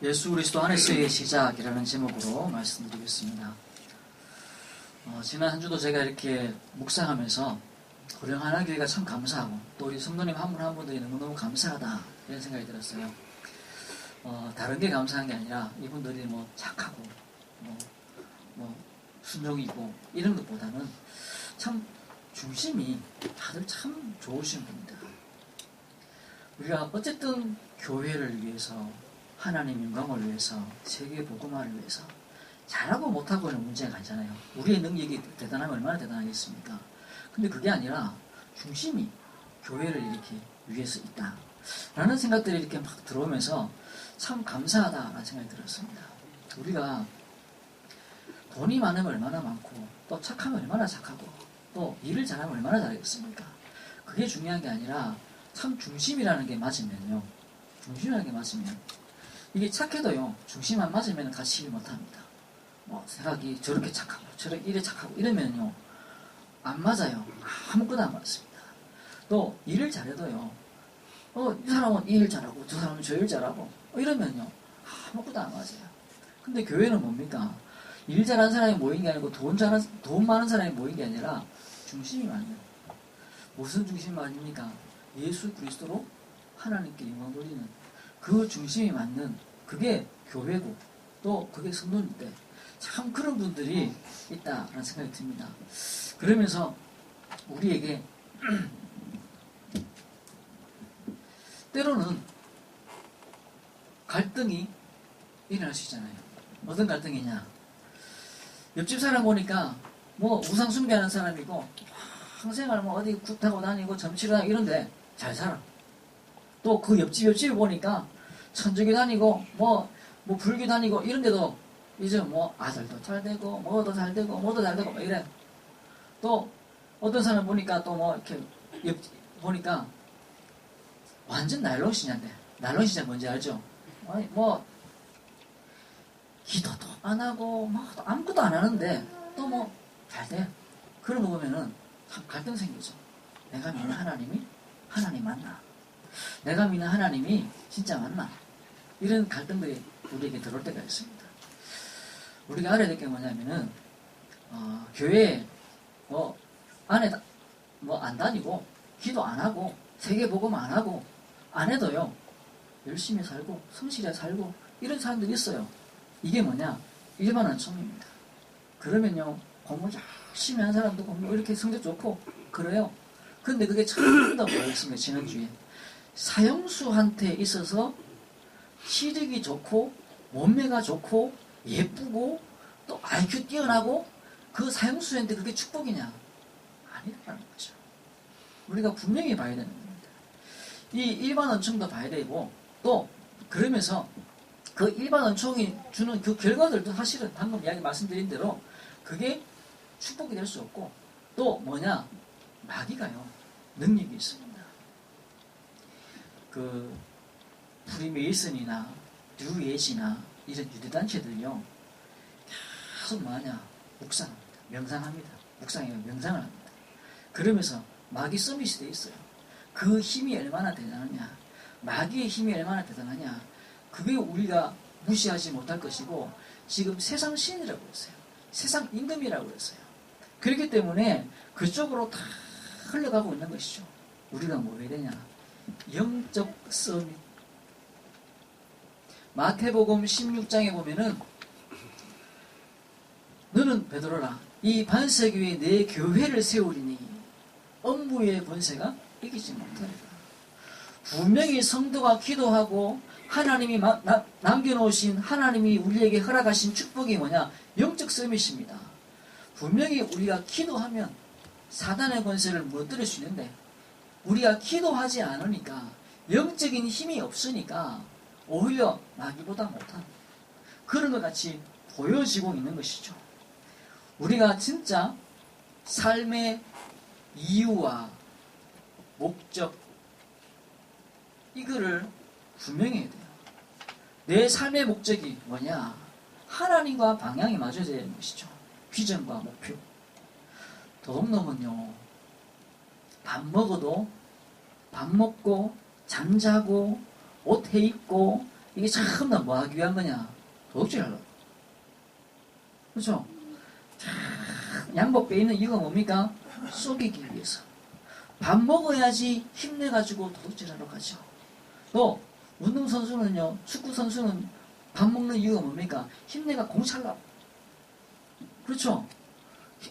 예수 그리스도 안에서의 시작이라는 제목으로 말씀드리겠습니다. 지난 한 주도 제가 이렇게 묵상하면서 우리 하나교회가 참 감사하고 또 우리 성도님 한 분 한 분들이 너무너무 감사하다 이런 생각이 들었어요. 다른 게 감사한 게 아니라 이분들이 뭐 착하고 뭐 순종이고 이런 것보다는 참 중심이 다들 참 좋으신 분입니다. 우리가 어쨌든 교회를 위해서 하나님 영광을 위해서 세계 복음화를 위해서 잘하고 못하고는 문제가 아니잖아요. 우리의 능력이 대단하면 얼마나 대단하겠습니까? 근데 그게 아니라 중심이 교회를 이렇게 위해서 있다 라는 생각들이 이렇게 막 들어오면서 참 감사하다라는 생각이 들었습니다. 우리가 돈이 많으면 얼마나 많고 또 착하면 얼마나 착하고 또 일을 잘하면 얼마나 잘하겠습니까? 그게 중요한 게 아니라 참 중심이라는 게 맞으면요, 중심이라는 게 맞으면 이게 착해도요, 중심 안 맞으면 같이 일 못합니다. 생각이 저렇게 착하고 저렇게 이래 착하고 이러면요 안 맞아요. 아무것도 안 맞습니다. 또 일을 잘해도요, 이 사람은 이 일 잘하고 저 사람은 저 일 잘하고 이러면요 아무것도 안 맞아요. 근데 교회는 뭡니까? 일 잘하는 사람이 모인 게 아니고 돈 많은 사람이 모인 게 아니라 중심이 맞는, 무슨 중심이 맞습니까? 예수 그리스도로 하나님께 영광 돌리는 그 중심이 맞는 그게 교회고 또 그게 성도인데 참 그런 분들이 있다라는 생각이 듭니다. 그러면서 우리에게 때로는 갈등이 일어날 수 있잖아요. 어떤 갈등이냐? 옆집 사람 보니까 우상 숭배하는 사람이고 평생을 어디 굿 타고 다니고 점치러 다니고 이런데 잘 살아. 또 그 옆집을 보니까 천주교 다니고 불교 다니고 이런데도 이제 아들도 잘 되고 뭐도 잘 되고 뭐도 잘 되고 이래. 또 어떤 사람 보니까 또 이렇게 보니까 완전 나일론 신자인데, 나일론 신자 뭔지 알죠? 기도도 안 하고 아무것도 안 하는데 또 잘 돼. 그런 거 보면은 참 갈등 생기죠. 내가 믿는 하나님이 하나님 맞나? 내가 믿는 하나님이 진짜 맞나? 이런 갈등들이 우리에게 들어올 때가 있습니다. 우리가 알아야 될 게 뭐냐면은 교회에 안에 안 다니고 기도 안 하고 세계 복음 안 하고 안 해도요 열심히 살고 성실히 살고 이런 사람들이 있어요. 이게 뭐냐? 일반 원청입니다. 그러면요 공부 열심히 한 사람도 공부 이렇게 성적 좋고 그래요. 근데 그게 처음 더 보였습니다. 지난주에 사형수한테 있어서 시력이 좋고 몸매가 좋고 예쁘고 또 IQ 뛰어나고 그 사형수한테 그게 축복이냐? 아니라는 거죠. 우리가 분명히 봐야 되는 겁니다. 이 일반 원청도 봐야 되고 또 그러면서 그 일반 원청이 주는 그 결과들도 사실은 방금 이야기 말씀드린 대로 그게 축복이 될 수 없고 또 마귀가요 능력이 있습니다. 그 프리메이슨이나 뉴에이지나 이런 유대단체들요 계속 묵상합니다. 명상합니다. 명상을 합니다. 그러면서 마귀 서밋이 돼 있어요. 그 힘이 얼마나 대단하냐, 마귀의 힘이 얼마나 대단하냐, 그게 우리가 무시하지 못할 것이고 지금 세상 신이라고 했어요. 세상 임금이라고 했어요. 그렇기 때문에 그쪽으로 다 흘러가고 있는 것이죠. 우리가 뭐 해야 되냐? 영적 서밋. 마태복음 16장에 보면은 너는 베드로라 이 반석위에 내 교회를 세우리니 음부의 권세가 이기지 못하리라. 분명히 성도가 기도하고 하나님이 남겨놓으신 하나님이 우리에게 허락하신 축복이 뭐냐? 영적 서밋입니다. 분명히 우리가 기도하면 사단의 권세를 무너뜨릴 수 있는데 우리가 기도하지 않으니까 영적인 힘이 없으니까 오히려 마귀보다 못한 그런 것 같이 보여지고 있는 것이죠. 우리가 진짜 삶의 이유와 목적 이거를 분명히 해야 돼요. 내 삶의 목적이 뭐냐? 하나님과 방향이 맞아야 되는 것이죠. 비전과 목표. 도둑놈은요 밥 먹고 잠자고 옷 해입고 이게 참나 뭐 하기 위한 거냐? 도둑질 하려고. 그렇죠? 양복 빼있는 이유가 뭡니까? 속이기 위해서. 밥 먹어야지 힘내가지고 도둑질하러 가죠. 또 운동선수는요, 축구선수는 밥 먹는 이유가 뭡니까? 힘내가 공 찰라고. 그렇죠?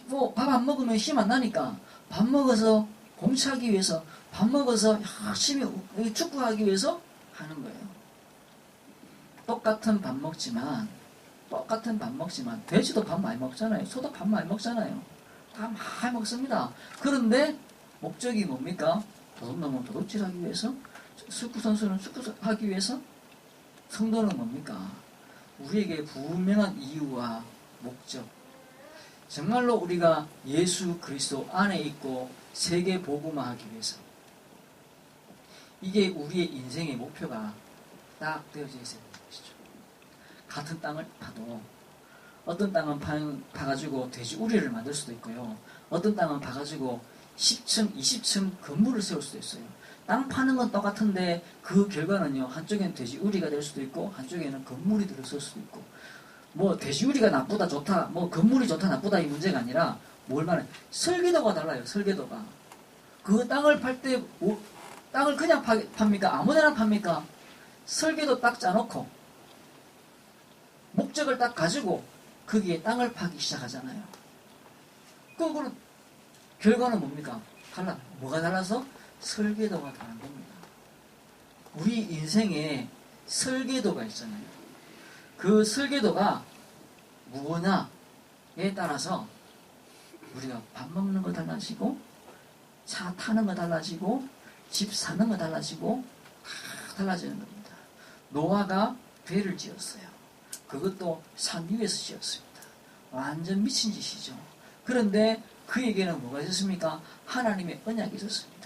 뭐 밥 안 먹으면 힘 안 나니까 밥 먹어서 공 차기 위해서, 밥 먹어서 열심히 축구하기 위해서 하는 거예요. 똑같은 밥 먹지만 돼지도 밥 많이 먹잖아요. 소도 밥 많이 먹잖아요. 다 많이 먹습니다. 그런데 목적이 뭡니까? 도둑놈은 도둑질하기 위해서, 축구선수는 축구하기 위해서, 성도는 뭡니까? 우리에게 분명한 이유와 목적. 정말로 우리가 예수 그리스도 안에 있고 세계 복음화하기 위해서. 이게 우리의 인생의 목표가 딱 되어져 있어야 되는 것이죠. 같은 땅을 파도 어떤 땅은 파가지고 돼지우리를 만들 수도 있고요. 어떤 땅은 파가지고 10층, 20층 건물을 세울 수도 있어요. 땅 파는 건 똑같은데 그 결과는요, 한쪽에는 돼지우리가 될 수도 있고 한쪽에는 건물이 들어설 수도 있고, 뭐 돼지우리가 나쁘다 좋다, 뭐 건물이 좋다 나쁘다 이 문제가 아니라 뭘 말해? 설계도가 달라요. 설계도가. 그 땅을 팔 때 땅을 그냥 팝니까? 아무데나 팝니까? 설계도 딱 짜놓고 목적을 딱 가지고 거기에 땅을 파기 시작하잖아요. 그거는 결과는 뭡니까? 달라. 뭐가 달라서? 설계도가 다른 겁니다. 우리 인생에 설계도가 있잖아요. 그 설계도가 무엇냐에 따라서 우리가 밥 먹는 거 달라지고, 차 타는 거 달라지고, 집 사는 거 달라지고, 다 달라지는 겁니다. 노아가 배를 지었어요. 그것도 산 위에서 지었습니다. 완전 미친 짓이죠. 그런데 그에게는 뭐가 있었습니까? 하나님의 언약이 있었습니다.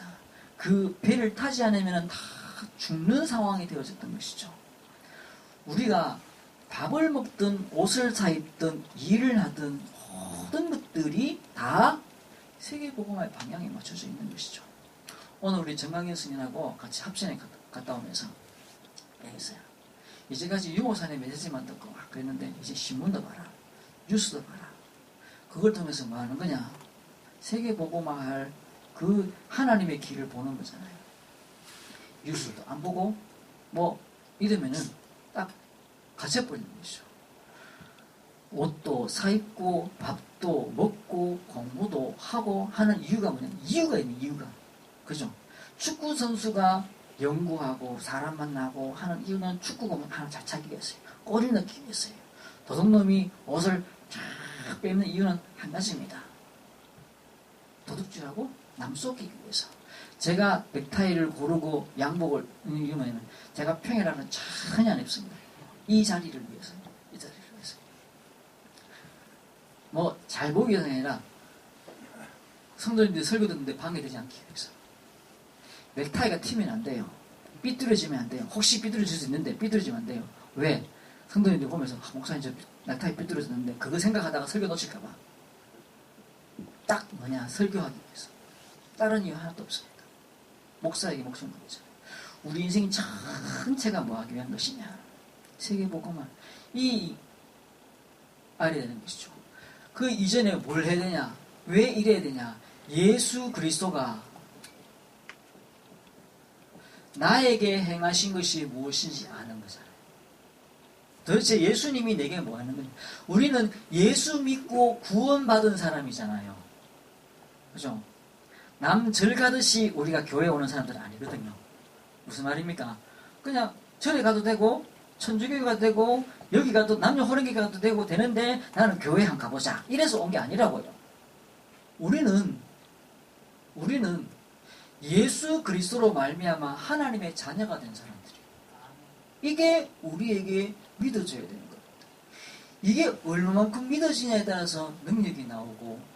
그 배를 타지 않으면 다 죽는 상황이 되어졌던 것이죠. 우리가 밥을 먹든 옷을 사 입든 일을 하든 모든 것들이 다 세계복음화의 방향에 맞춰져 있는 것이죠. 오늘 우리 정강현 스님하고 같이 합천에 갔다 오면서 얘기했어요. 이제까지 유모산에 메시지만 듣고 막 그랬는데 이제 신문도 봐라, 뉴스도 봐라. 그걸 통해서 뭐 하는 거냐? 세계복음화할 그 하나님의 길을 보는 거잖아요. 뉴스도 안 보고 뭐 이러면은 딱 갇혀버리는 것이죠. 옷도 사 입고 밥도 먹고 공부도 하고 하는 이유가 뭐냐면 이유가 있는 이유가. 그죠? 축구 선수가 연구하고 사람 만나고 하는 이유는 축구공을 하나 잘 차기 위해서요. 골을 넣기 위해서요. 도둑놈이 옷을 쫙 빼는 이유는 한 가지입니다. 도둑질하고 남 쏘기 위해서. 제가 넥타이를 고르고 양복을 입는 이유는 제가 평일에는 전혀 안 입습니다. 이 자리를 위해서. 이 자리를 위해서. 뭐 잘 보기 위해서가 아니라 성도님들이 설교 듣는데 방해되지 않기 위해서. 넥타이가 튀면 안 돼요. 삐뚤어지면 안 돼요. 혹시 삐뚤어질 수 있는데 삐뚤어지면 안 돼요. 왜? 성도님들 보면서 목사님 저 넥타이 삐뚤어졌는데 그거 생각하다가 설교 놓칠까봐. 딱 뭐냐? 설교하기 위해서. 다른 이유 하나도 없습니다. 목사에게 목숨 걸잖아요. 우리 인생 전체가 뭐 하기 위한 것이냐? 세계복음화. 이 알아야 되는 것이죠. 그 이전에 뭘 해야 되냐? 왜 이래야 되냐? 예수 그리스도가 나에게 행하신 것이 무엇인지 아는 거잖아요. 도대체 예수님이 내게 뭐 하는 거냐? 우리는 예수 믿고 구원받은 사람이잖아요. 그죠? 남절 가듯이 우리가 교회 오는 사람들은 아니거든요. 무슨 말입니까? 그냥 절에 가도 되고 천주교회 가도 되고 여기 가도 남녀 호랭이 가도 되고 되는데 나는 교회 한 가보자 이래서 온 게 아니라고요. 우리는 예수 그리스도로 말미암아 하나님의 자녀가 된 사람들이에요. 이게 우리에게 믿어져야 되는 겁니다. 이게 얼마만큼 믿어지냐에 따라서 능력이 나오고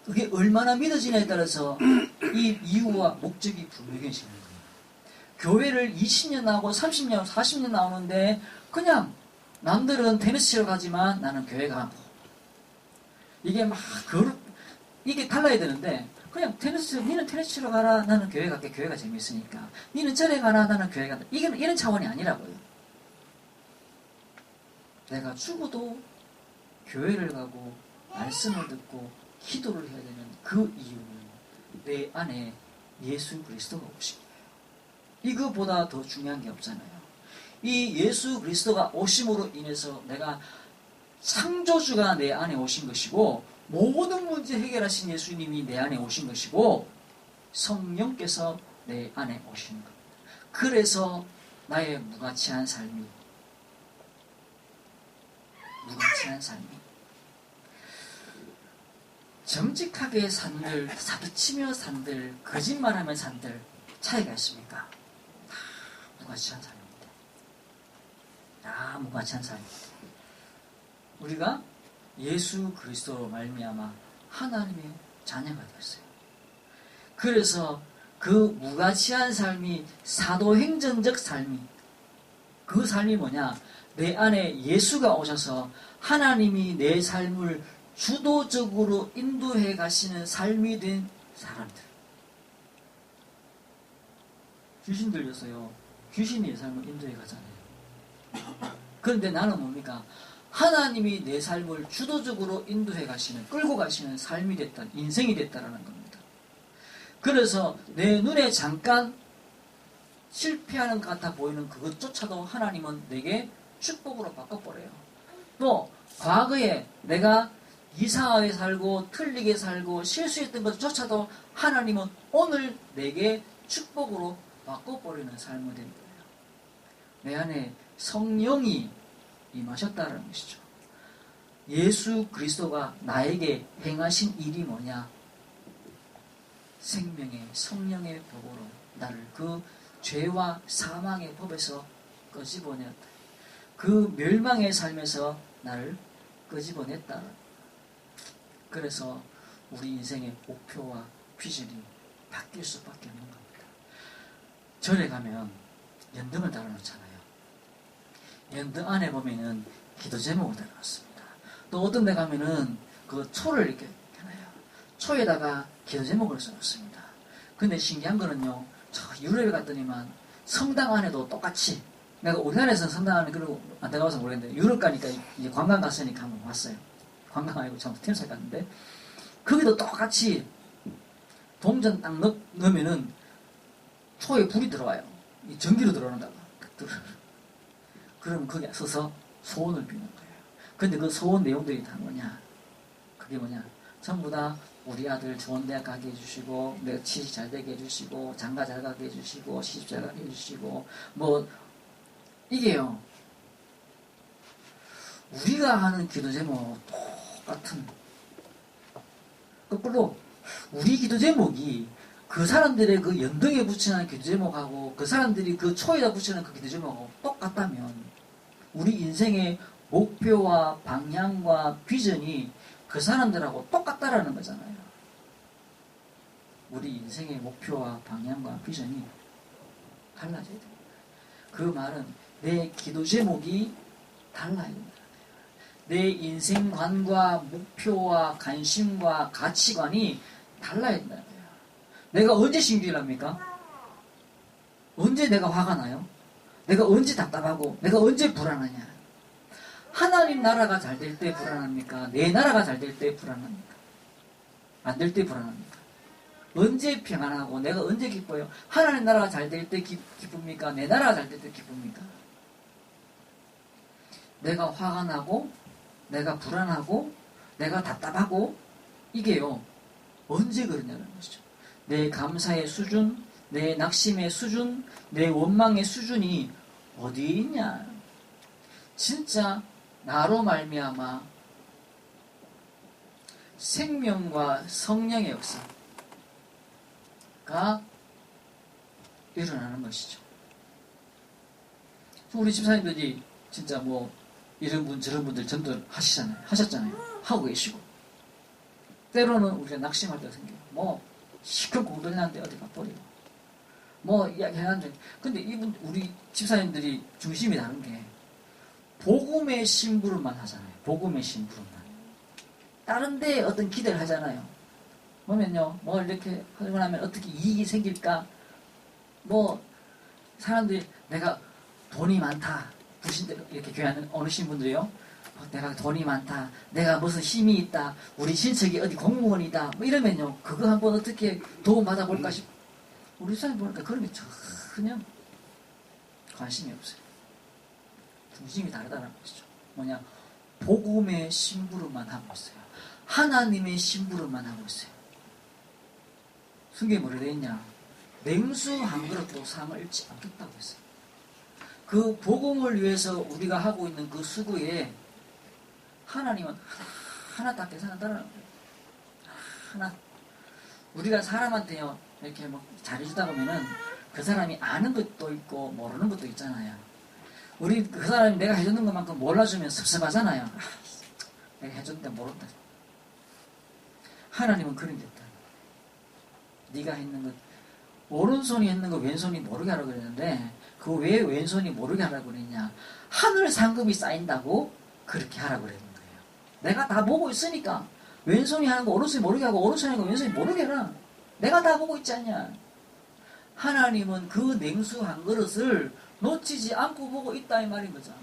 그게 얼마나 믿어지냐에 따라서 이 이유와 목적이 분명해지는 거예요. 교회를 20년 나오고 30년, 40년 나오는데 그냥 남들은 테니스 치러 가지만 나는 교회 가고 이게 막 이게 달라야 되는데 그냥 니는 테니스 치러 가라 나는 교회 갈게 교회가 재미있으니까 니는 절에 가라 나는 교회 간다 이런 차원이 아니라고요. 내가 죽어도 교회를 가고 말씀을 듣고 기도를 해야 되는 그 이유는 내 안에 예수 그리스도가 오신 거예요. 이거보다 더 중요한 게 없잖아요. 이 예수 그리스도가 오심으로 인해서 내가 창조주가 내 안에 오신 것이고, 모든 문제 해결하신 예수님이 내 안에 오신 것이고, 성령께서 내 안에 오시는 겁니다. 그래서 나의 무가치한 삶이 정직하게 산들, 사기치며 산들, 거짓말하며 산들 차이가 있습니까? 다 무가치한 삶입니다. 다 무가치한 삶입니다. 우리가 예수 그리스도로 말미암아 하나님의 자녀가 되었어요. 그래서 그 무가치한 삶이 사도행전적 삶이, 그 삶이 뭐냐? 내 안에 예수가 오셔서 하나님이 내 삶을 주도적으로 인도해 가시는 삶이 된 사람들. 귀신 들려서요, 귀신이 내 삶을 인도해 가잖아요. 그런데 나는 뭡니까? 하나님이 내 삶을 주도적으로 인도해 가시는, 끌고 가시는 삶이 됐다, 인생이 됐다라는 겁니다. 그래서 내 눈에 잠깐 실패하는 것 같아 보이는 그것조차도 하나님은 내게 축복으로 바꿔버려요. 또 과거에 내가 이상하게 살고 틀리게 살고 실수했던 것조차도 하나님은 오늘 내게 축복으로 바꿔버리는 삶이 된 거예요. 내 안에 성령이 임하셨다는 것이죠. 예수 그리스도가 나에게 행하신 일이 뭐냐? 생명의 성령의 법으로 나를 그 죄와 사망의 법에서 끄집어냈다. 그 멸망의 삶에서 나를 끄집어냈다. 그래서 우리 인생의 목표와 비전이 바뀔 수밖에 없는 겁니다. 절에 가면 연등을 달아놓잖아요. 연등 안에 보면은 기도 제목을 달아놨습니다. 또 어떤 데 가면은 그 초를 이렇게 해놔요. 초에다가 기도 제목을 써놓습니다. 근데 신기한 거는요, 저 유럽에 갔더니만 성당 안에도 똑같이, 내가 우리나라에서는 성당 안에 그러고 안 들어가서 모르겠는데, 유럽 가니까 이제 관광 갔으니까 한번 왔어요. 관광 아니고 참 팀사 갔는데, 거기도 똑같이 동전 딱 넣으면은 초에 불이 들어와요. 이 전기로 들어오는다고. 그러면 거기 서서 소원을 비는 거예요. 근데 그 소원 내용들이 다 뭐냐? 그게 뭐냐? 전부 다 우리 아들 좋은 대학 가게 해주시고, 내가 취직 잘 되게 해주시고, 장가 잘 가게 해주시고, 시집 잘 가게 해주시고, 뭐 이게요, 우리가 하는 기도 제목 똑같은, 거꾸로 우리 기도 제목이 그 사람들의 그 연등에 붙이는 기도 제목하고 그 사람들이 그 초에다 붙이는 그 기도 제목하고 똑같다면, 우리 인생의 목표와 방향과 비전이 그 사람들하고 똑같다라는 거잖아요. 우리 인생의 목표와 방향과 비전이 달라져야 됩니다. 그 말은 내 기도 제목이 달라야 된다. 내 인생관과 목표와 관심과 가치관이 달라야 된다는 거예요. 내가 언제 신기를 합니까? 언제 내가 화가 나요? 내가 언제 답답하고 내가 언제 불안하냐? 하나님 나라가 잘 될 때 불안합니까? 내 나라가 잘 될 때 불안합니까? 안 될 때 불안합니까? 언제 평안하고 내가 언제 기뻐요? 하나님 나라가 잘 될 때 기쁩니까? 내 나라가 잘 될 때 기쁩니까? 내가 화가 나고 내가 불안하고 내가 답답하고 이게요, 언제 그러냐는 것이죠. 내 감사의 수준, 내 낙심의 수준, 내 원망의 수준이 어디 있냐? 진짜 나로 말미암아 생명과 성령의 역사가 일어나는 것이죠. 우리 집사님들이 진짜 뭐 이런 분 저런 분들 전도를 하셨잖아요. 하고 계시고, 때로는 우리가 낙심할 때가 생겨요. 뭐 시끄럽고 공돌리는데 어디 가버리고 뭐 이야기하는데, 근데 이분 우리 집사님들이 중심이 다른 게 복음의 심부름만 하잖아요. 복음의 심부름만. 다른 데에 어떤 기대를 하잖아요. 보면요, 뭐 이렇게 하고 나면 어떻게 이익이 생길까? 뭐 사람들이 내가 돈이 많다, 부신들 이렇게 교회 오신 분들이요. 내가 돈이 많다. 내가 무슨 힘이 있다. 우리 친척이 어디 공무원이다. 뭐 이러면요. 그거 한번 어떻게 도움받아 볼까 싶어. 우리 사람 보니까 그런 게 전혀 관심이 없어요. 중심이 다르다는 것이죠. 뭐냐? 복음의 심부름만 하고 있어요. 하나님의 심부름만 하고 있어요. 성경에 뭐라 되어 있냐? 냉수 한 그릇도 상을 잃지 않겠다고 했어요. 그 복음을 위해서 우리가 하고 있는 그 수고에 하나님은 하나답게 산다는 거예요. 하나. 우리가 사람한테요, 이렇게 뭐 잘해주다 보면은 그 사람이 아는 것도 있고 모르는 것도 있잖아요. 우리 그 사람이 내가 해주는 것만큼 몰라주면 섭섭하잖아요. 내가 해줬는데 모른다. 하나님은 그런 게 없다. 네가 했는 것, 오른손이 했는 거 왼손이 모르게 하라고 그랬는데 그 왜 왼손이 모르게 하라고 그랬냐? 하늘 상급이 쌓인다고 그렇게 하라고 그랬는 거예요. 내가 다 보고 있으니까 왼손이 하는 거 오른손이 모르게 하고 오른손이 하는 거 왼손이 모르게 해라. 내가 다 보고 있지 않냐? 하나님은 그 냉수 한 그릇을 놓치지 않고 보고 있다 이 말인 거잖아.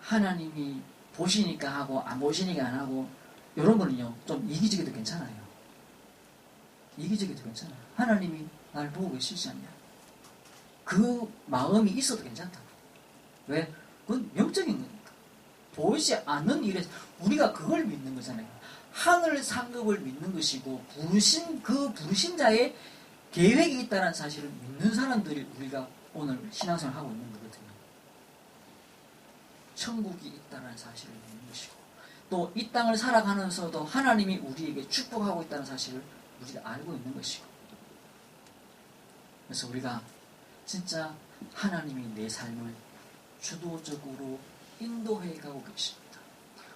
하나님이 보시니까 하고 안 보시니까 안 하고 이런 거는요 좀 이기적이도 괜찮아요. 이기적이도 괜찮아요. 하나님이 날 보고 계시지 않냐? 그 마음이 있어도 괜찮다고. 왜? 그건 영적인 거니까. 보이지 않는 일에 우리가 그걸 믿는 거잖아요. 하늘 상급을 믿는 것이고 그 부르신 자의 계획이 있다는 사실을 믿는 사람들이 우리가 오늘 신앙생활을 하고 있는 거거든요. 천국이 있다는 사실을 믿는 것이고 또 이 땅을 살아가면서도 하나님이 우리에게 축복하고 있다는 사실을 우리가 알고 있는 것이고 그래서 우리가 진짜 하나님이 내 삶을 주도적으로 인도해 가고 계십니다.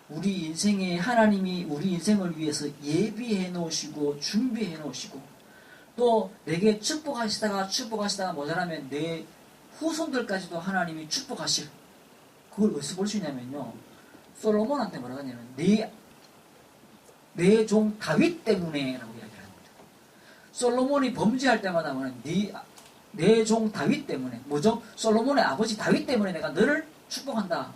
우리 인생에 하나님이 우리 인생을 위해서 예비해 놓으시고 준비해 놓으시고 또 내게 축복하시다가 모자라면 내 후손들까지도 하나님이 축복하실 그걸 어디서 볼 수 있냐면요. 솔로몬한테 뭐라고 하냐면 내 종 다윗 때문에 라고 이야기를 합니다. 솔로몬이 범죄할 때마다 뭐냐면 내 종 다윗 때문에 뭐죠? 솔로몬의 아버지 다윗 때문에 내가 너를 축복한다.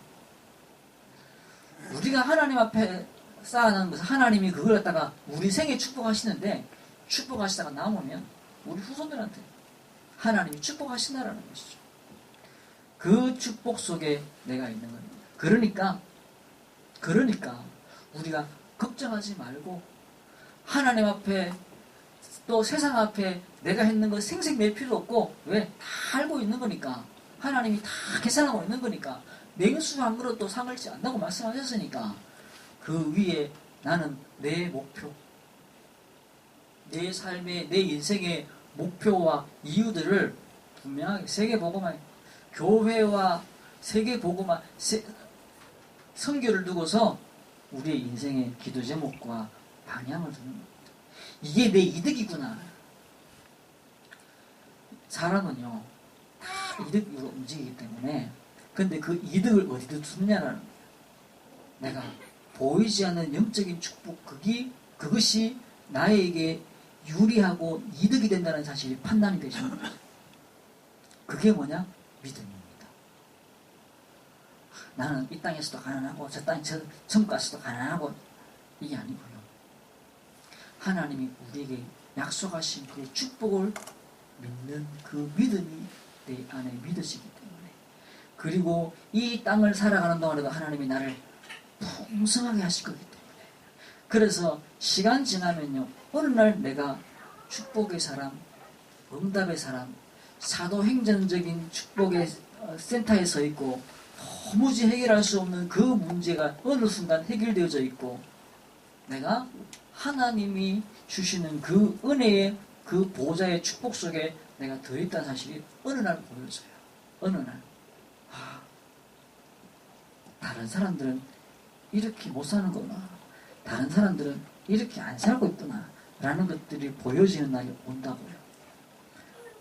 우리가 하나님 앞에 쌓아놓은 것은 하나님이 그걸 갖다가 우리 생에 축복하시는데 축복하시다가 남으면 우리 후손들한테 하나님이 축복하신다라는 것이죠. 그 축복 속에 내가 있는 겁니다. 그러니까 우리가 걱정하지 말고 하나님 앞에 또 세상 앞에 내가 했는 거 생색 낼 필요 없고 왜? 다 알고 있는 거니까 하나님이 다 계산하고 있는 거니까 냉수 한 그릇도 상을지 않다고 말씀하셨으니까 그 위에 나는 내 목표 내 삶의 내 인생의 목표와 이유들을 분명하게 세계복음화 교회와 세계복음화 선교를 두고서 우리의 인생의 기도 제목과 방향을 두는 겁니다. 이게 내 이득이구나. 사람은요 다 이득으로 움직이기 때문에 근데 그 이득을 어디다 두느냐라는 내가 보이지 않는 영적인 축복 그것이 나에게 유리하고 이득이 된다는 사실이 판단이 되시는 거죠. 그게 뭐냐? 믿음입니다. 나는 이 땅에서도 가난하고 저 천국 가서도 가난하고 이게 아니고요. 하나님이 우리에게 약속하신 그 축복을 믿는 그 믿음이 내 안에 믿어지기 때문에 그리고 이 땅을 살아가는 동안에도 하나님이 나를 풍성하게 하실 거기 때문에 그래서 시간 지나면요 어느 날 내가 축복의 사람, 응답의 사람, 사도행전적인 축복의 센터에 서 있고 도무지 해결할 수 없는 그 문제가 어느 순간 해결되어져 있고 내가 하나님이 주시는 그 은혜의 그 보좌의 축복 속에 내가 들어있다는 사실이 어느 날 보여져요. 어느 날 다른 사람들은 이렇게 못 사는구나. 다른 사람들은 이렇게 안 살고 있구나. 라는 것들이 보여지는 날이 온다고요.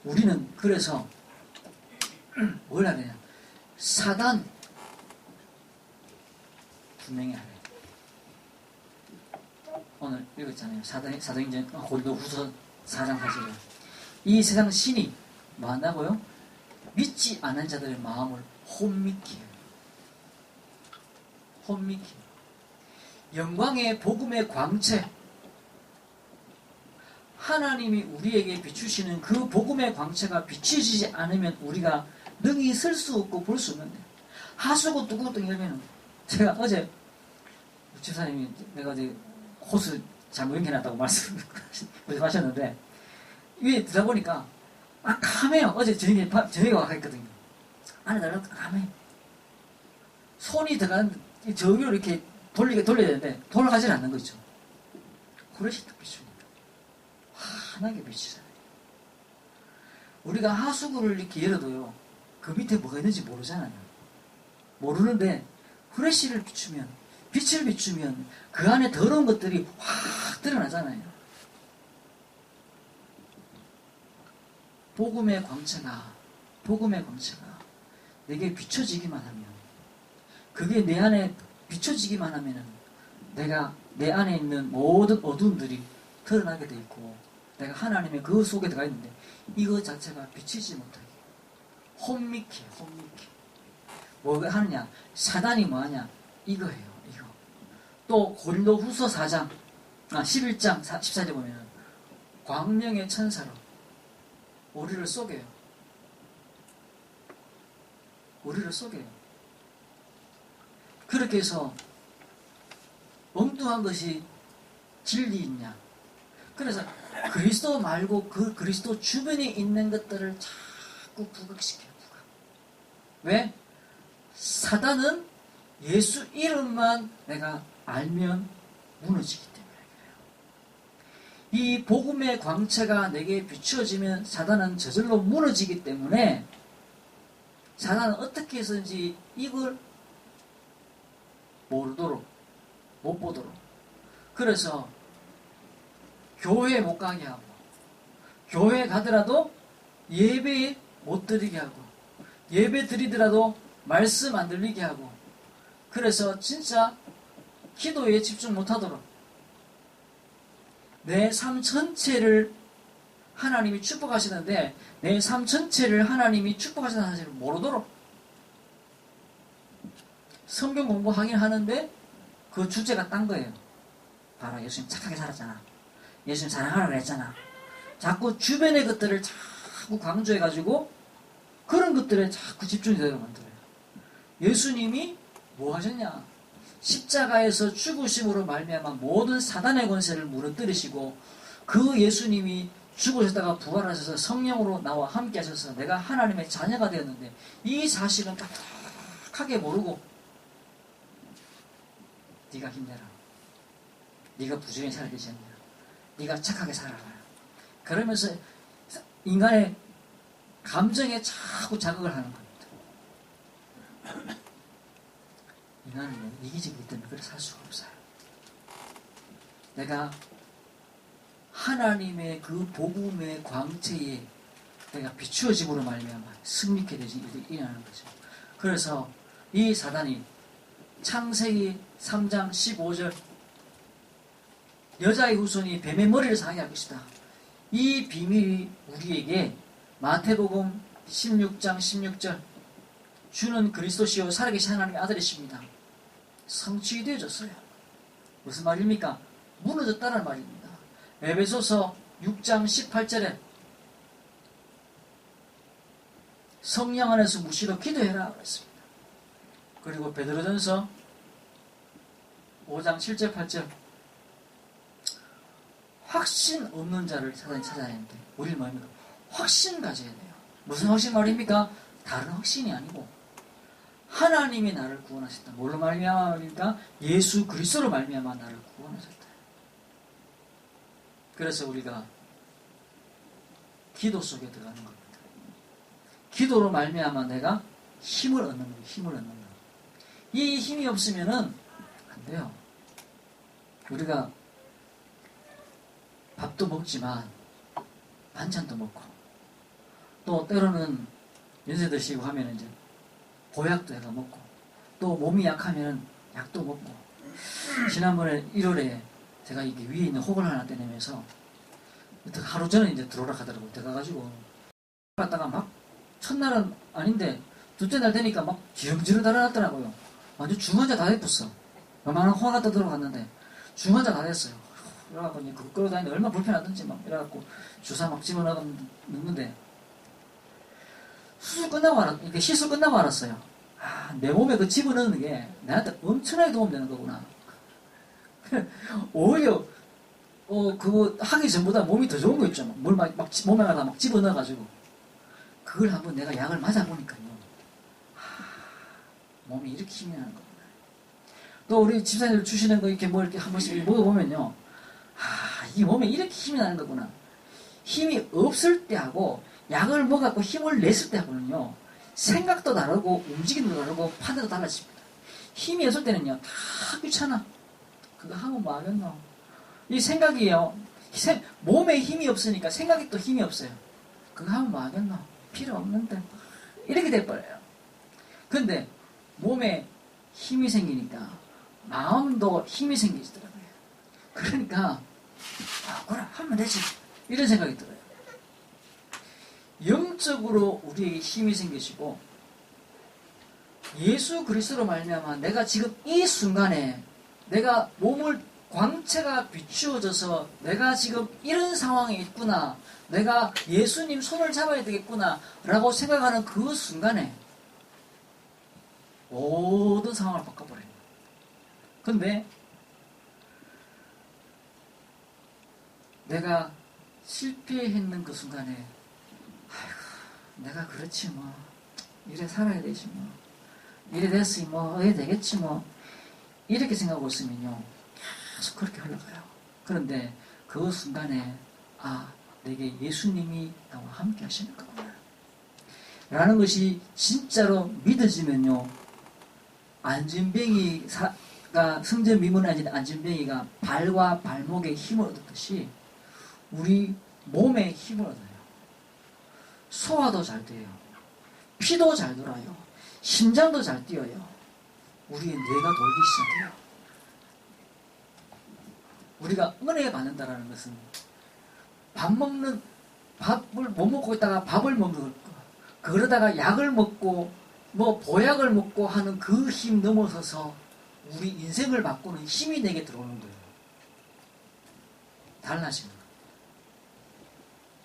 우리는 그래서 뭘 하느냐. 사단 분명히 하래. 오늘 읽었잖아요. 사도행전 고린도후서 4장 4절에 이 세상 신이 뭐 한다고요? 믿지 않은 자들의 마음을 혼미케 해요. 혼미케 해요. 영광의 복음의 광채, 하나님이 우리에게 비추시는 그 복음의 광채가 비추지지 않으면 우리가 능히 설 수 없고 볼 수 없는데, 하수구 뚜껑 열면, 제가 어제 집사님이 내가 어제 호수 잘못 연결해놨다고 말씀하셨는데 위에 들어보니까 까매요. 어제 저녁에 와가 있거든요. 안에 들어가면 까매요. 손이 들어가는 저기로 이렇게 돌려야 되는데 돌아가질 않는 거죠. 그릇이 딱 비추니까 환하게 비치잖아요. 우리가 하수구를 이렇게 열어도요, 그 밑에 뭐가 있는지 모르잖아요. 모르는데 후레쉬를 비추면, 빛을 비추면 그 안에 더러운 것들이 확 드러나잖아요. 복음의 광채가 내게 비춰지기만 하면, 그게 내 안에 비춰지기만 하면 내가 내 안에 있는 모든 어두움들이 드러나게 돼 있고, 내가 하나님의 그 속에 들어가 있는데 이거 자체가 비치지 못하게 혼미케. 뭐가 하느냐? 사단이 뭐하냐? 이거예요. 이거. 또 고린도후서 4장 11장 14절 보면 광명의 천사로 우리를 속여요. 그렇게 해서 엉뚱한 것이 진리 있냐? 그래서 그리스도 말고 그 그리스도 주변에 있는 것들을 자꾸 부각시켜요. 왜? 사단은 예수 이름만 내가 알면 무너지기 때문에 그래요. 이 복음의 광채가 내게 비추어지면 사단은 저절로 무너지기 때문에, 사단은 어떻게 해서든지 이걸 모르도록, 못 보도록, 그래서 교회에 못 가게 하고, 교회에 가더라도 예배 못 드리게 하고, 예배 드리더라도 말씀 안 들리게 하고, 그래서 진짜 기도에 집중 못하도록, 내 삶 전체를 하나님이 축복하시는데 내 삶 전체를 하나님이 축복하시는 사실을 모르도록, 성경 공부하긴 하는데 그 주제가 딴 거예요. 바로 예수님 착하게 살았잖아, 예수님 사랑하라고 했잖아. 자꾸 주변의 것들을 자꾸 강조해가지고 그런 것들에 자꾸 집중이 되도록 만들어요. 예수님이 뭐 하셨냐? 십자가에서 죽으심으로 말미암아 모든 사단의 권세를 무너뜨리시고, 그 예수님이 죽으셨다가 부활하셔서 성령으로 나와 함께 하셔서 내가 하나님의 자녀가 되었는데, 이 사실은 딱딱하게 모르고 네가 힘내라, 네가 부지런히 살아야 되지 않냐, 네가 착하게 살아라, 그러면서 인간의 감정에 자꾸 자극을 하는 겁니다. 인간은 이기적이기 때문에 그렇게 살 수가 없어요. 내가 하나님의 그 복음의 광채에 내가 비추어짐으로 말미암아 승리케 되지 일이 일어나는 거죠. 그래서 이 사단이 창세기 3장 15절 여자의 후손이 뱀의 머리를 상하게 할 것이다. 이 비밀이 우리에게 마태복음 16장 16절 주는 그리스도시요 살아계신 하나님의 아들이십니다. 성취되어졌어요. 무슨 말입니까? 무너졌다는 말입니다. 에베소서 6장 18절에 성령 안에서 무시로 기도해라 그랬습니다. 그리고 베드로전서 5장 7절 8절 확신 없는 자를 사단이 찾아야 하는데 우리는 뭐입니까? 확신 가져야 돼요. 무슨 확신 말입니까? 다른 확신이 아니고 하나님이 나를 구원하셨다. 뭘로 말미암아입니까? 예수 그리스도로 말미암아 나를 구원하셨다. 그래서 우리가 기도 속에 들어가는 겁니다. 기도로 말미암아 내가 힘을 얻는 거예요. 힘을 얻는 거예요. 이 힘이 없으면은 안 돼요. 우리가 밥도 먹지만 반찬도 먹고 또 때로는 연세 드시고 하면 이제 보약도 해가 먹고 또 몸이 약하면 약도 먹고. 지난번에 1월에 제가 이게 위에 있는 혹을 하나 떼내면서 하루 전에 이제 들어오라 하더라고요. 들어가가지고 갔다가 막 첫날은 아닌데 둘째 날 되니까 막 지렁지렁 달아났더라고요. 완전 중환자 다 됐었어. 요만한 호 하나 들어갔는데 중환자 다 됐어요. 그래갖고 이제 그거 끌고 다니는데 얼마나 불편하던지 막 이래갖고 주사 막 집어넣는데 수술 끝나고 이렇게 시술 끝나고 알았어요. 아, 내 몸에 그 집어넣는 게 나한테 엄청나게 도움되는 거구나. 오히려 그거 하기 전보다 몸이 더 좋은 거 있죠. 물 막 몸에다가 막 집어넣어가지고 그걸 한번 내가 약을 맞아보니까요. 몸이 이렇게 힘이 나는 거구나. 또 우리 집사님들 주시는 거 이렇게 뭐 이렇게 한 번씩 먹어보면요. 이 몸에 이렇게 힘이 나는 거구나. 힘이 없을 때하고 약을 먹어갖고 힘을 냈을 때하고는요. 생각도 다르고 움직임도 다르고 판단도 달라집니다. 힘이 없을 때는요. 다 귀찮아. 그거 하면 뭐 하겠노. 이 생각이요. 몸에 힘이 없으니까 생각이 또 힘이 없어요. 그거 하면 뭐 하겠노. 필요 없는데. 이렇게 돼버려요. 근데 몸에 힘이 생기니까 마음도 힘이 생기더라고요. 그러니까 그래 하면 되지. 이런 생각이 들어요. 영적으로 우리에게 힘이 생기시고 예수 그리스도로 말미암아 내가 지금 이 순간에 내가 몸을 광채가 비추어져서 내가 지금 이런 상황에 있구나. 내가 예수님 손을 잡아야 되겠구나 라고 생각하는 그 순간에 모든 상황을 바꿔버려요. 근데 내가 실패했는 그 순간에 아이고 내가 그렇지 뭐 이래 살아야 되지 뭐 이래 됐으니 뭐 어디 되겠지 뭐 이렇게 생각하고 있으면요 계속 그렇게 흘러가요. 그런데 그 순간에 내게 예수님이 나와 함께 하시는 거구나 라는 것이 진짜로 믿어지면요 안진뱅이가 성전 미문에 앉은 안진뱅이가 발과 발목에 힘을 얻었듯이 우리 몸에 힘을 얻어요. 소화도 잘 돼요. 피도 잘 돌아요. 심장도 잘 뛰어요. 우리의 뇌가 돌기 시작해요. 우리가 은혜 받는다는 것은 밥을 못 먹고 있다가 밥을 먹는 거 그러다가 약을 먹고 뭐 보약을 먹고 하는 그 힘 넘어서서 우리 인생을 바꾸는 힘이 내게 들어오는 거예요. 달라지는 거예요.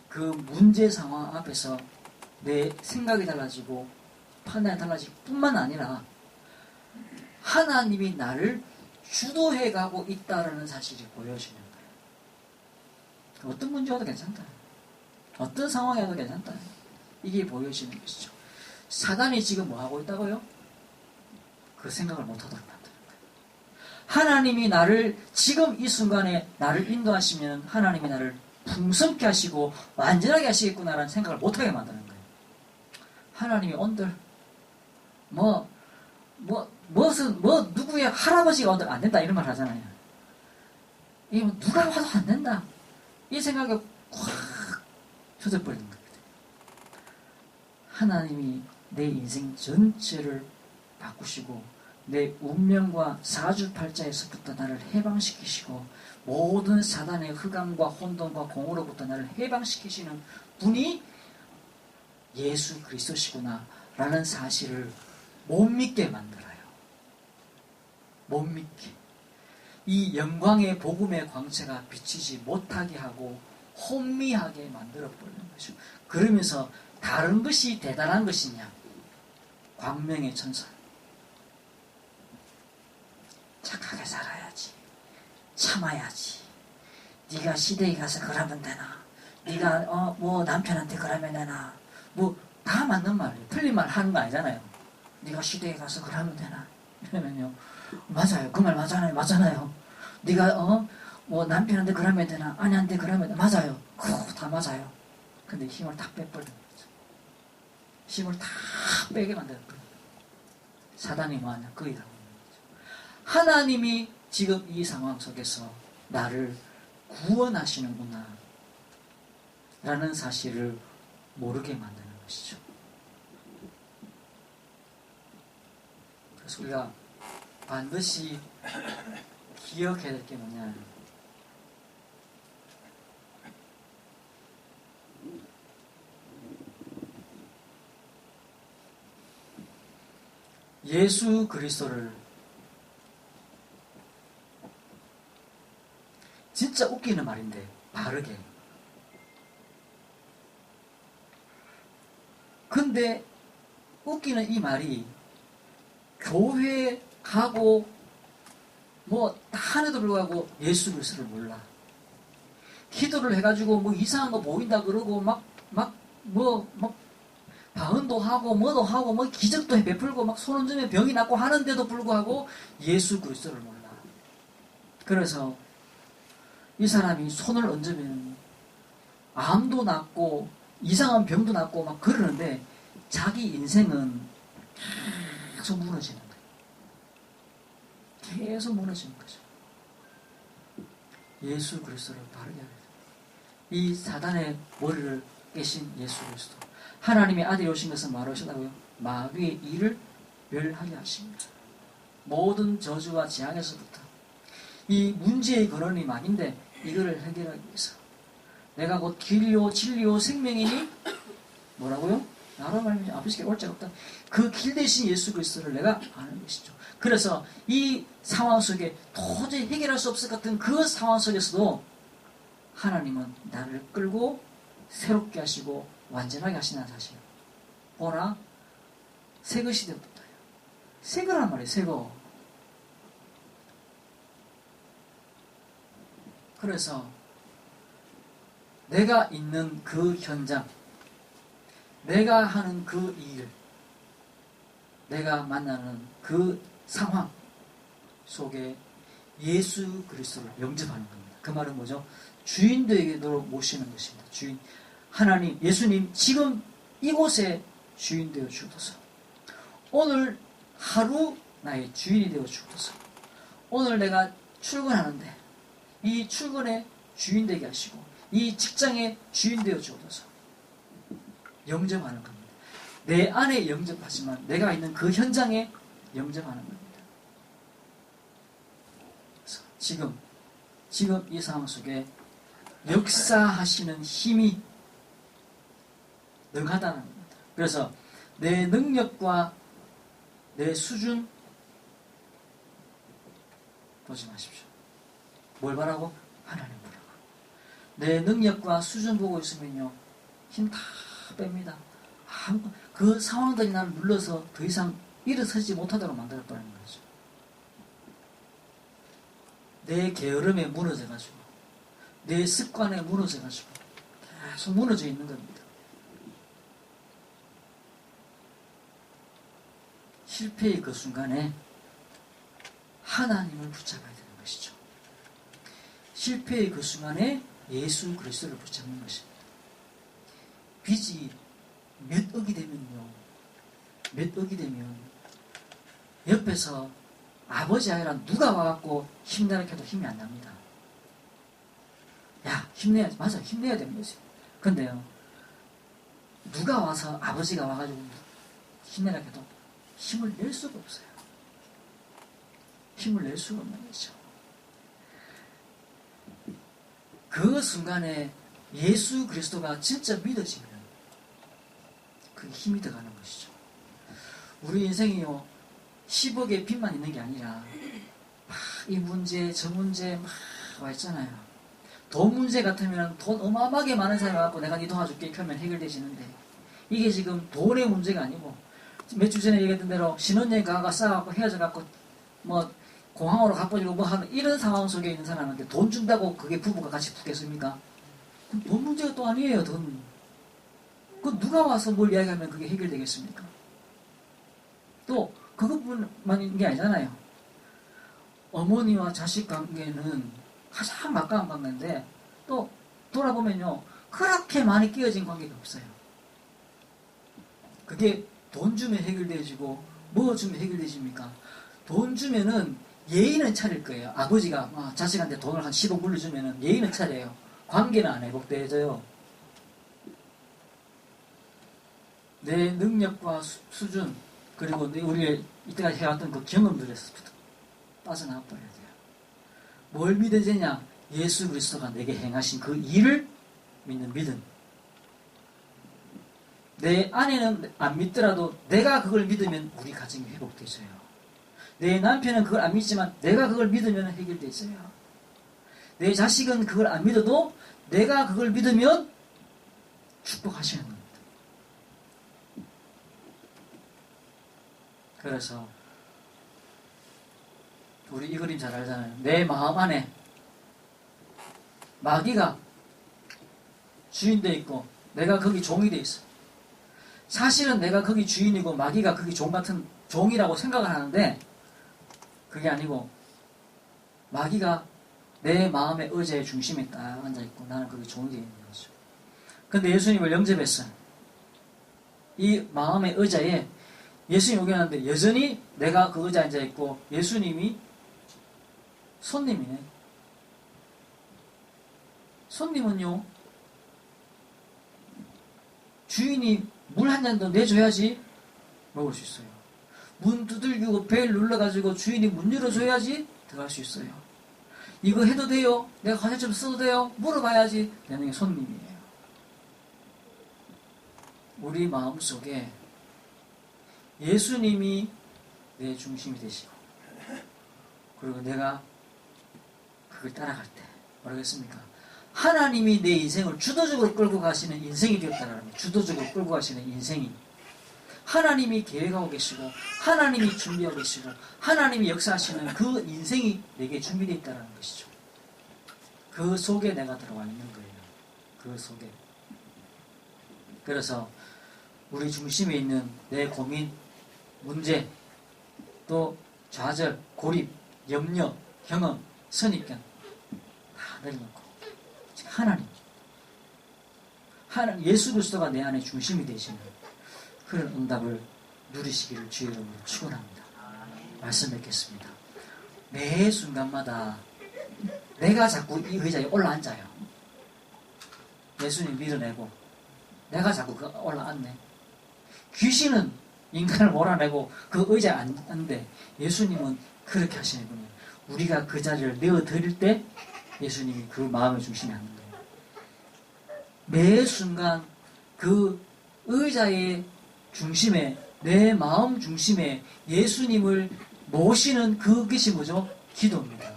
그 문제 상황 앞에서 내 생각이 달라지고 판단이 달라질 뿐만 아니라 하나님이 나를 주도해 가고 있다라는 사실이 보여지는 거예요. 어떤 문제 와도 괜찮다. 어떤 상황이 와도 괜찮다. 이게 보여지는 것이죠. 사단이 지금 뭐 하고 있다고요? 그 생각을 못하도록 만드는 거예요. 하나님이 나를 지금 이 순간에 나를 인도하시면 하나님이 나를 풍성케 하시고 완전하게 하시겠구나라는 생각을 못하게 만드는 거예요. 하나님이 온들 누구의 할아버지가 온들 안 된다 이런 말 하잖아요. 이게 누가 와도 안 된다. 이 생각에 확 젖어버리는 겁니다. 하나님이 내 인생 전체를 바꾸시고 내 운명과 사주팔자에서부터 나를 해방시키시고 모든 사단의 흑암과 혼돈과 공으로부터 나를 해방시키시는 분이 예수 그리스도시구나 라는 사실을 못 믿게 만들어요. 못 믿게. 이 영광의 복음의 광채가 비치지 못하게 하고 혼미하게 만들어버리는 것이죠. 그러면서 다른 것이 대단한 것이냐? 광명의 천사. 착하게 살아야지. 참아야지. 네가 시댁에 가서 그러면 되나? 네가 남편한테 그러면 되나? 다 맞는 말이에요. 틀린 말 하는 거 아니잖아요. 네가 시댁에 가서 그러면 되나? 이러면요. 맞아요. 그 말 맞잖아요. 네가 남편한테 그러면 되나? 아내한테 그러면 되나? 맞아요. 다 맞아요. 근데 힘을 다 빼버리는 거죠. 힘을 다 빼게 만드는 거예요. 사단이 뭐하냐? 거기다. 하나님이 지금 이 상황 속에서 나를 구원하시는구나 라는 사실을 모르게 만드는 것이죠. 그래서 우리가 반드시 기억해야 될 게 뭐냐? 예수 그리스도를 진짜 웃기는 말인데 바르게. 근데 웃기는 이 말이 교회 가고 뭐 다 하는데도 불구하고 예수 그리스도를 몰라. 기도를 해가지고 뭐 이상한 거 보인다 그러고 막 방언도 하고 뭐도 하고 뭐 기적도 베풀고 막 손 얹으면 병이 낫고 하는데도 불구하고 예수 그리스도를 몰라. 그래서 이 사람이 손을 얹으면 암도 낫고 이상한 병도 낫고 막 그러는데 자기 인생은 계속 무너지는 거예요. 계속 무너지는 거죠. 예수 그리스도를 바르게 하게 돼요. 이 사단의 머리를 깨신 예수 그리스도. 하나님의 아들이 오신 것은 뭐하러 오셨다고요? 마귀의 일을 멸하게 하십니다. 모든 저주와 재앙에서부터. 이 문제의 근원이 마귀인데 이거를 해결하기 위해서 내가 곧 길이요 진리요 생명이니 뭐라고요? 나로 말하면 아버지께 올 자가 없다. 그 길 대신 예수 그리스도를 내가 아는 것이죠. 그래서 이 상황 속에 도저히 해결할 수 없을 것 같은 그 상황 속에서도 하나님은 나를 끌고 새롭게 하시고 완전하게 하시는 사실. 보라, 새거 시대부터요. 새거란 말이에요, 새거. 그래서 내가 있는 그 현장, 내가 하는 그 일, 내가 만나는 그 상황 속에 예수 그리스도를 영접하는 겁니다. 그 말은 뭐죠? 주인 되도록 모시는 것입니다. 주인. 하나님, 예수님, 지금 이곳에 주인 되어 주옵소서. 오늘 하루 나의 주인이 되어 주옵소서. 오늘 내가 출근하는데 이 출근에 주인 되게 하시고 이 직장에 주인 되어 주옵소서. 영접하는 겁니다. 내 안에 영접하지만 내가 있는 그 현장에 영접하는 겁니다. 그래서 지금 이 상황 속에 역사하시는 힘이 능하다는 겁니다. 그래서 내 능력과 내 수준 보지 마십시오. 뭘 바라고? 하나님 보라고. 내 능력과 수준 보고 있으면요 힘 다 뺍니다. 그 상황들이 나를 눌러서 더 이상 일어서지 못하도록 만들어버리는 거죠. 내 게으름에 무너져가지고 내 습관에 무너져가지고 계속 무너져 있는 겁니다. 실패의 그 순간에 하나님을 붙잡아야 되는 것이죠. 실패의 그 순간에 예수 그리스도를 붙잡는 것입니다. 빚이 몇 억이 되면요, 몇 억이 되면 옆에서 아버지 아니라 누가 와갖고 힘내라 해도 힘이 안 납니다. 야, 힘내야지. 맞아, 힘내야 되는 거지. 근데요, 누가 와서 아버지가 와가지고 힘내라 해도 힘을 낼 수가 없어요. 힘을 낼 수가 없는 거죠. 그 순간에 예수 그리스도가 진짜 믿어지면 그게 힘이 들어가는 것이죠. 우리 인생이요 10억의 빚만 있는 게 아니라 막 이 문제 저 문제 막 와 있잖아요. 돈 문제 같으면 돈 어마어마하게 많은 사람이 와서 내가 네 도와줄게 이렇게 하면 해결되시는데 이게 지금 돈의 문제가 아니고 몇 주 전에 얘기했던 대로 신혼여행 가가 싸갖고 헤어져갖고 뭐 공항으로 가버리고 뭐 하는 이런 상황 속에 있는 사람한테 돈 준다고 그게 부부가 같이 붙겠습니까? 그럼 돈 문제가 또 아니에요. 돈. 그 누가 와서 뭘 이야기하면 그게 해결되겠습니까? 또 그것뿐만 있는 게 아니잖아요. 어머니와 자식 관계는 가장 막강한 관계인데 또 돌아보면요 그렇게 많이 끼어진 관계가 없어요. 그게 돈 주면 해결되어지고 뭐 주면 해결되십니까? 돈 주면은 예의는 차릴 거예요. 아버지가 자식한테 돈을 한 10억 물려주면은 예의는 차려요. 관계는 안 회복되어져요. 내 능력과 수준 그리고 우리 이때까지 해왔던 그 경험들에서부터 빠져나와 버려야 돼요. 뭘 믿어지냐? 예수 그리스도가 내게 행하신 그 일을 믿는 믿음. 내 아내는 안 믿더라도 내가 그걸 믿으면 우리 가정이 회복되어요. 내 남편은 그걸 안 믿지만 내가 그걸 믿으면 해결되어요. 내 자식은 그걸 안 믿어도 내가 그걸 믿으면 축복하시는 겁니다. 그래서 우리 이 그림 잘 알잖아요. 내 마음 안에 마귀가 주인되어 있고 내가 거기 종이 되어 있어. 사실은 내가 거기 주인이고 마귀가 거기 종 같은 종이라고 생각을 하는데 그게 아니고 마귀가 내 마음의 의자의 중심에 딱 앉아있고 나는 거기 종이 되어 있는 거죠. 근데 예수님을 영접했어요. 이 마음의 의자에 예수님이 오긴 하는데 여전히 내가 그 의자에 앉아있고 예수님이 손님이네. 손님은요, 주인이 물 한 잔 더 내줘야지 먹을 수 있어요. 문 두들기고 벨 눌러가지고 주인이 문 열어줘야지 들어갈 수 있어요. 이거 해도 돼요? 내가 과자 좀 써도 돼요? 물어봐야지 되는 게 손님이에요. 우리 마음속에 예수님이 내 중심이 되시고 그리고 내가 그걸 따라갈 때 뭐라겠습니까? 하나님이 내 인생을 주도적으로 끌고 가시는 인생이 되었다는 거예요. 주도적으로 끌고 가시는 인생이 하나님이 계획하고 계시고 하나님이 준비하고 계시고 하나님이 역사하시는 그 인생이 내게 준비되어 있다는 것이죠. 그 속에 내가 들어와 있는 거예요. 그 속에. 그래서 우리 중심에 있는 내 고민, 문제, 또 좌절, 고립, 염려, 경험, 선입견 다 내려놓고 하나님 예수 그리스도가 내 안에 중심이 되시는 그런 응답을 누리시기를 주의 이름으로 축원합니다. 말씀 뵙겠습니다. 매 순간마다 내가 자꾸 이 의자에 올라앉아요. 예수님 밀어내고 내가 자꾸 올라앉네. 귀신은 인간을 몰아내고 그 의자에 앉는데 예수님은 그렇게 하시는 분이에요. 우리가 그 자리를 내어드릴 때 예수님이 그 마음의 중심에 앉는 거예요. 매 순간 그 의자의 중심에 내 마음 중심에 예수님을 모시는 그것이 뭐죠? 기도입니다.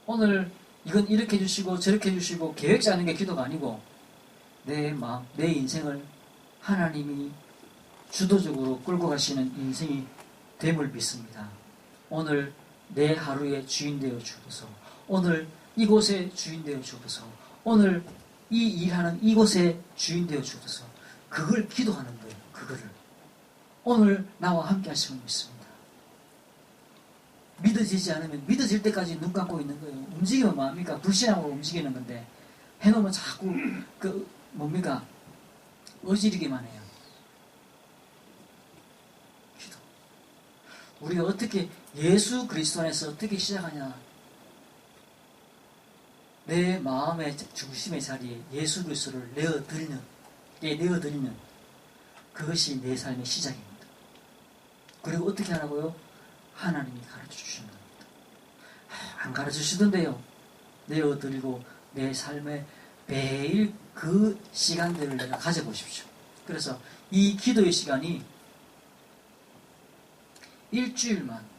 오늘 이건 이렇게 해주시고 저렇게 해주시고 계획 짜는 게 기도가 아니고 내 마음, 내 인생을 하나님이 주도적으로 끌고 가시는 인생이 됨을 믿습니다. 오늘 내 하루의 주인 되어 주옵소서. 오늘 이곳의 주인 되어 주옵소서. 오늘 이 일하는 이곳의 주인 되어 주옵소서. 그걸 기도하는 거예요. 그거를. 오늘 나와 함께 하시면 믿습니다. 믿어지지 않으면 믿어질 때까지 눈 감고 있는 거예요. 움직이면 뭐합니까? 불신앙으로 움직이는 건데 해놓으면 자꾸 뭡니까? 어지르기만 해요. 기도. 우리가 어떻게 예수 그리스도 안에서 어떻게 시작하냐? 내 마음의 중심의 자리에 예수 그리스도를 내어드리는 그것이 내 삶의 시작입니다. 그리고 어떻게 하라고요? 하나님이 가르쳐 주시는 겁니다. 안 가르쳐 주시던데요. 내어드리고 내 삶에 매일 그 시간들을 내가 가져보십시오. 그래서 이 기도의 시간이 일주일만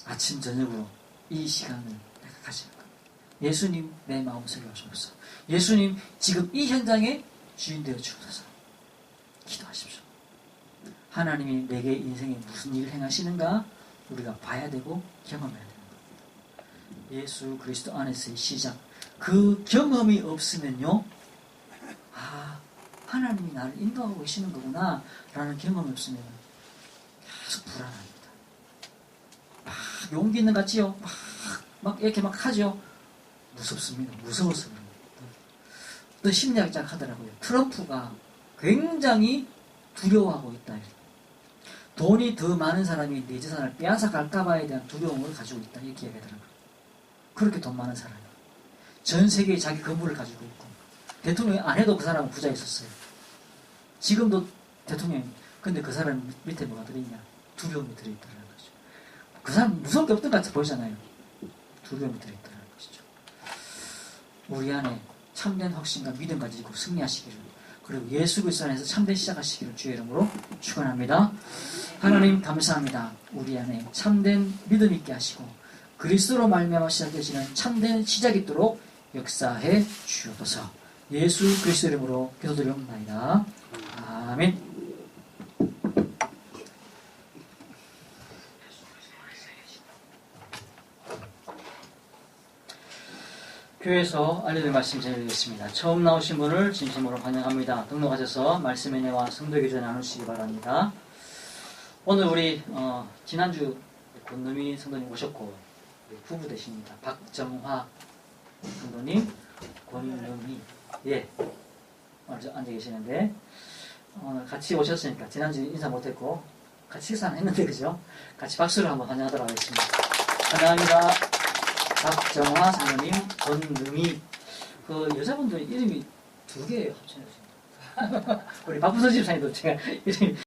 아침 저녁으로 이 시간을 내가 가지는 겁니다. 예수님 내 마음속에 오셔서 예수님 지금 이 현장에 주인 되어 주옵소서. 기도하십시오. 하나님이 내게 인생에 무슨 일을 행하시는가 우리가 봐야 되고 경험해야 되는 겁니다. 예수 그리스도 안에서의 시작. 그 경험이 없으면요, 하나님이 나를 인도하고 계시는 거구나 라는 경험이 없으면 계속 불안합니다. 막 용기 있는 것 같지요? 막 이렇게 막 하죠? 무섭습니다. 무서워서 그럽니다. 또 심리학자가 하더라고요. 트럼프가 굉장히 두려워하고 있다. 돈이 더 많은 사람이 내 재산을 빼앗아갈까봐에 대한 두려움을 가지고 있다. 이렇게 얘기하더라고요. 그렇게 돈 많은 사람이. 전 세계에 자기 건물을 가지고 있고 대통령이 안 해도 그 사람은 부자였었어요. 지금도 대통령이. 근데 그 사람 밑에 뭐가 들어있냐? 두려움이 들어있다는 거죠. 그 사람 무서울 게 없던 것 같아 보이잖아요. 두려움이 들어있다는 거죠. 우리 안에 참된 확신과 믿음 가지고 승리하시기를, 그리고 예수 그리스도 안에서 참된 시작하시기를 주의 이름으로 축원합니다. 하나님 감사합니다. 우리 안에 참된 믿음 있게 하시고 그리스도로 말미암아 시작되시는 참된 시작이 있도록 역사해 주옵소서. 예수 그리스도 이름으로 기도드리옵나이다. 아멘. 교회에서 알려드릴 말씀 전해드리겠습니다. 처음 나오신 분을 진심으로 환영합니다. 등록하셔서 말씀의 내와 성도 기도에 나누시기 바랍니다. 오늘 우리 지난주 권누미 성도님 오셨고 부부 되십니다. 박정화 성도님, 권누미 앉아 계시는데 오늘 같이 오셨으니까 지난주 인사 못했고 같이 식사는 했는데 그죠? 같이 박수를 한번 환영하도록 하겠습니다. 환영합니다. 박정화 성도님, 권누미. 그 여자분들 이름이 두 개 합쳐졌습니다. 우리 박부서 집사님도 제가 이름이